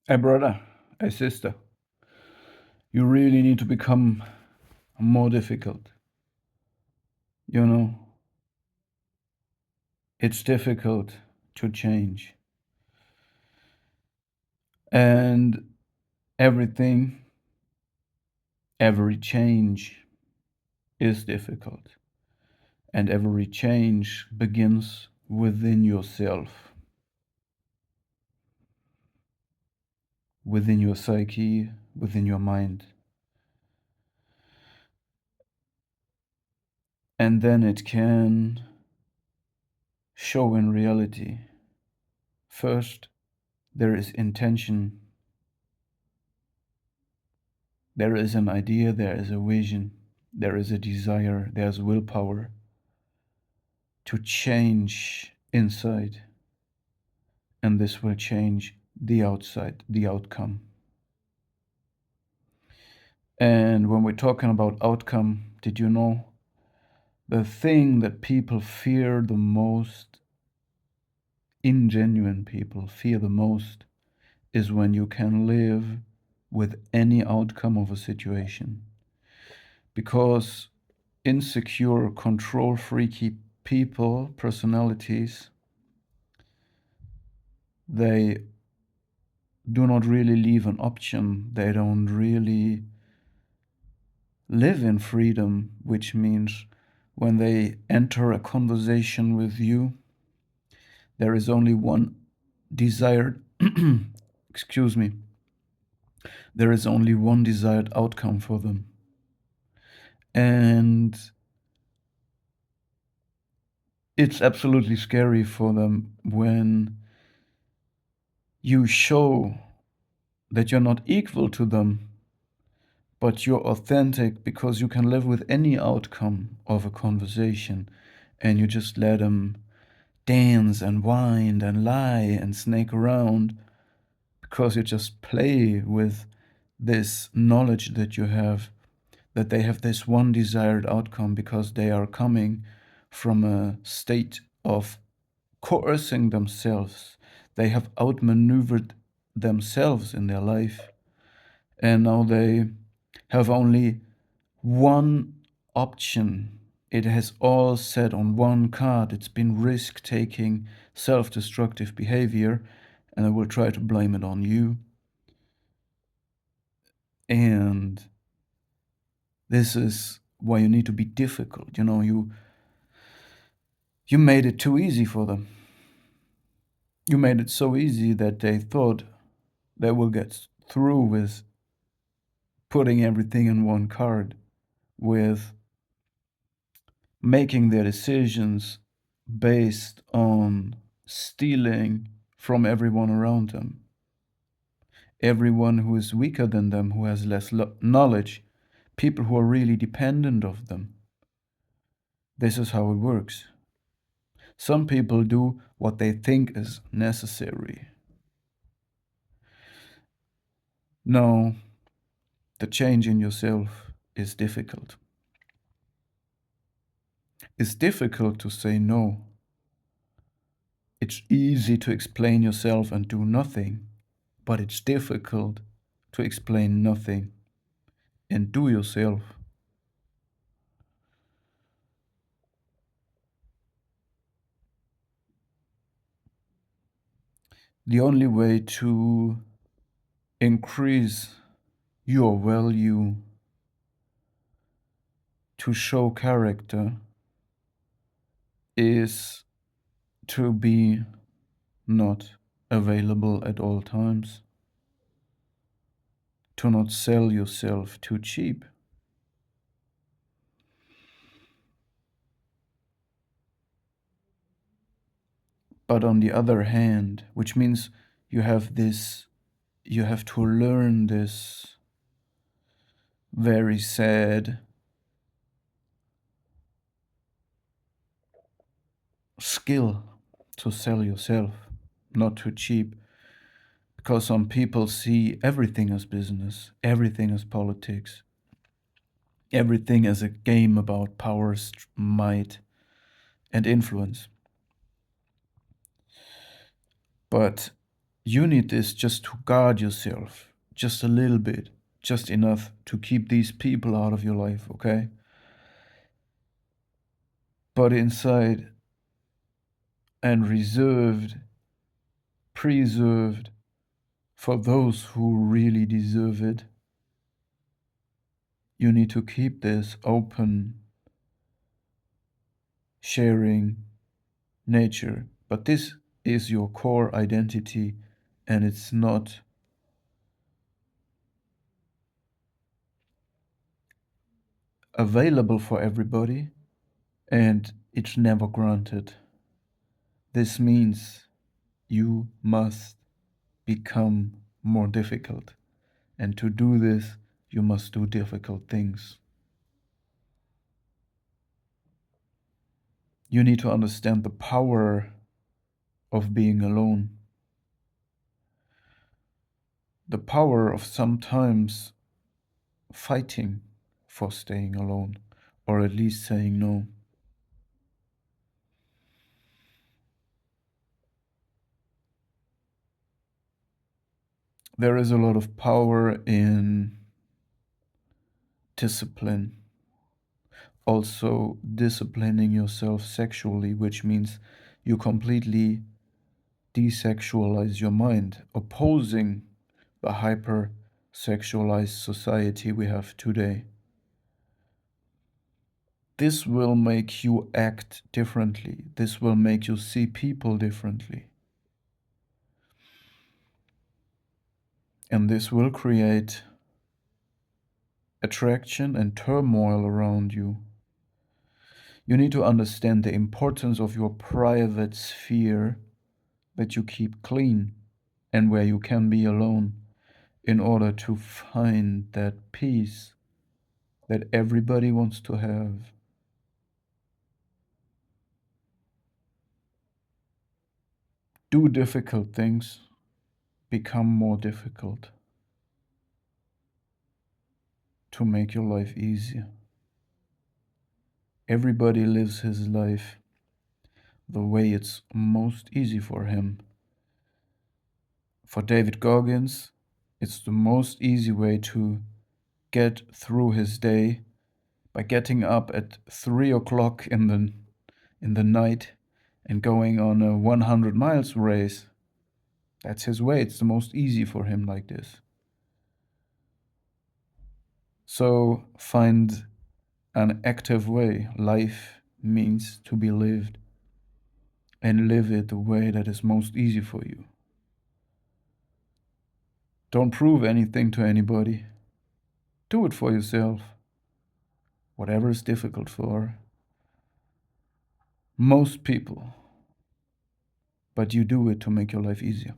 Hey, brother, hey, sister, you really need to become more difficult. You know, it's difficult to change. And everything, every change is difficult. And every change begins within yourself, within your psyche, within your mind. And then it can show in reality. First, there is intention, there is an idea, there is a vision, there is a desire, there's willpower to change inside, and this will change the outside, the outcome. And when we're talking about outcome, did you know the thing that people fear the most, ingenuine people fear the most, is when you can live with any outcome of a situation? Because insecure, control freaky people, personalities, they do not really leave an option. They don't really live in freedom, which means when they enter a conversation with you, there is only one desired, excuse me, there is only one desired outcome for them. And it's absolutely scary for them when you show that you're not equal to them, but you're authentic because you can live with any outcome of a conversation, and you just let them dance and whine and lie and snake around because you just play with this knowledge that you have, that they have this one desired outcome because they are coming from a state of coercing themselves. They have outmaneuvered themselves in their life, and now they have only one option. It has all set on one card. It's been risk taking, self destructive behavior, and I will try to blame it on you. And this is why you need to be difficult. You know, you made it too easy for them. You made it so easy that they thought they will get through with putting everything in one card, with making their decisions based on stealing from everyone around them. Everyone who is weaker than them, who has less knowledge, people who are really dependent of them. This is how it works. Some people do what they think is necessary. No, the change in yourself is difficult. It's difficult to say no. It's easy to explain yourself and do nothing, but it's difficult to explain nothing and do yourself. The only way to increase your value, to show character, is to be not available at all times, to not sell yourself too cheap. But on the other hand, which means you have this, you have to learn this very sad skill to sell yourself, not too cheap. Because some people see everything as business, everything as politics, everything as a game about power, might, and influence. But You need this just to guard yourself, just a little bit, just enough to keep these people out of your life, okay? But inside and reserved, preserved for those who really deserve it, you need to keep this open, sharing nature. But this is your core identity, and it's not available for everybody, and it's never granted. This means you must become more difficult. And to do this, you must do difficult things. You need to understand the power of being alone, the power of sometimes fighting for staying alone, or at least saying no. There is a lot of power in discipline. Also, disciplining yourself sexually, which means you completely desexualize your mind, opposing the hyper sexualized society we have today. This will make you act differently. This will make you see people differently. And this will create attraction and turmoil around you. You need to understand the importance of your private sphere that you keep clean and where you can be alone in order to find that peace that everybody wants to have. Do difficult things become more difficult to make your life easier. Everybody lives his life the way it's most easy for him. For David Goggins, it's the most easy way to get through his day by getting up at 3 o'clock in the night and going on a 100 miles race. That's his way. It's the most easy for him like this. So find an active way. Life means to be lived, and live it the way that is most easy for you. Don't prove anything to anybody. Do it for yourself. Whatever is difficult for most people. But you do it to make your life easier.